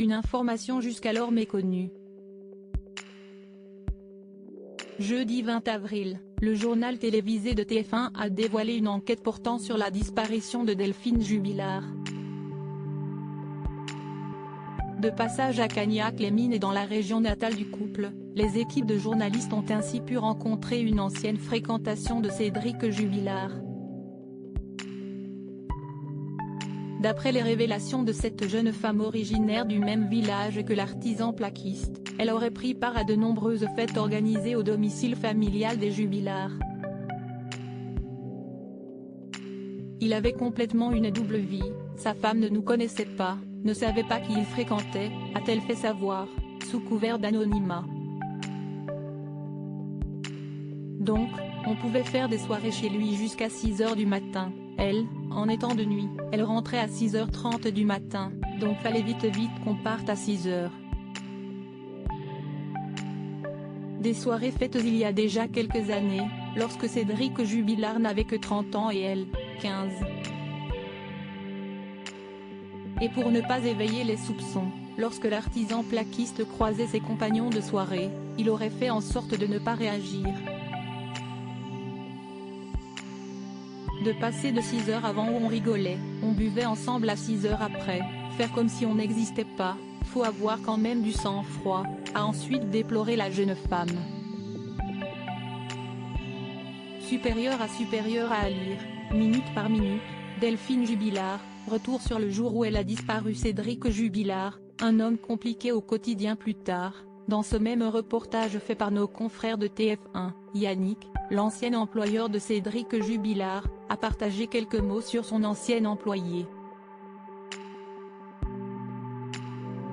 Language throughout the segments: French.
une information jusqu'alors méconnue. Jeudi 20 avril, le journal télévisé de TF1 a dévoilé une enquête portant sur la disparition de Delphine Jubilard. De passage à Cagnac-les-Mines et dans la région natale du couple, les équipes de journalistes ont ainsi pu rencontrer une ancienne fréquentation de Cédric Jubilard. D'après les révélations de cette jeune femme originaire du même village que l'artisan plaquiste, elle aurait pris part à de nombreuses fêtes organisées au domicile familial des Jubilard. Il avait complètement une double vie, sa femme ne nous connaissait pas, ne savait pas qui il fréquentait, a-t-elle fait savoir, sous couvert d'anonymat. Donc, on pouvait faire des soirées chez lui jusqu'à 6 h du matin, elle, en étant de nuit, elle rentrait à 6 h 30 du matin, donc fallait vite qu'on parte à 6 h. Des soirées faites il y a déjà quelques années, lorsque Cédric Jubilard n'avait que 30 ans et elle, 15. Et pour ne pas éveiller les soupçons, lorsque l'artisan plaquiste croisait ses compagnons de soirée, il aurait fait en sorte de ne pas réagir. De passer de 6 h avant où on rigolait, on buvait ensemble à 6 h après, faire comme si on n'existait pas, faut avoir quand même du sang-froid, a ensuite déploré la jeune femme. Supérieure à lire, minute par minute, Delphine Jubilard, retour sur le jour où elle a disparu. Cédric Jubilard, un homme compliqué au quotidien. Plus tard, dans ce même reportage fait par nos confrères de TF1, Yannick, l'ancien employeur de Cédric Jubilard, a partagé quelques mots sur son ancien employé.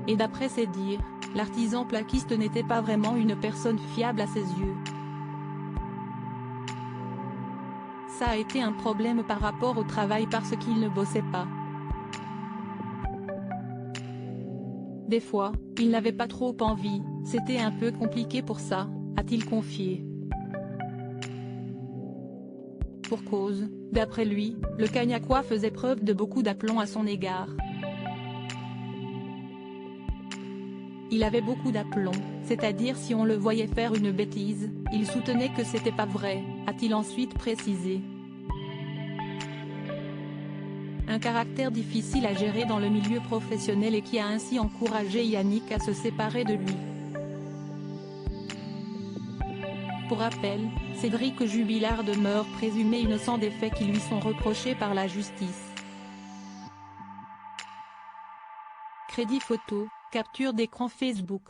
Et d'après ses dires, l'artisan plaquiste n'était pas vraiment une personne fiable à ses yeux. Ça a été un problème par rapport au travail parce qu'il ne bossait pas. Des fois, il n'avait pas trop envie, c'était un peu compliqué pour ça, a-t-il confié. Pour cause, d'après lui, le Cagnacois faisait preuve de beaucoup d'aplomb à son égard. Il avait beaucoup d'aplomb, c'est-à-dire si on le voyait faire une bêtise, il soutenait que c'était pas vrai, a-t-il ensuite précisé. Un caractère difficile à gérer dans le milieu professionnel et qui a ainsi encouragé Yannick à se séparer de lui. Pour rappel, Cédric Jubilard demeure présumé innocent des faits qui lui sont reprochés par la justice. Crédit photo, capture d'écran Facebook.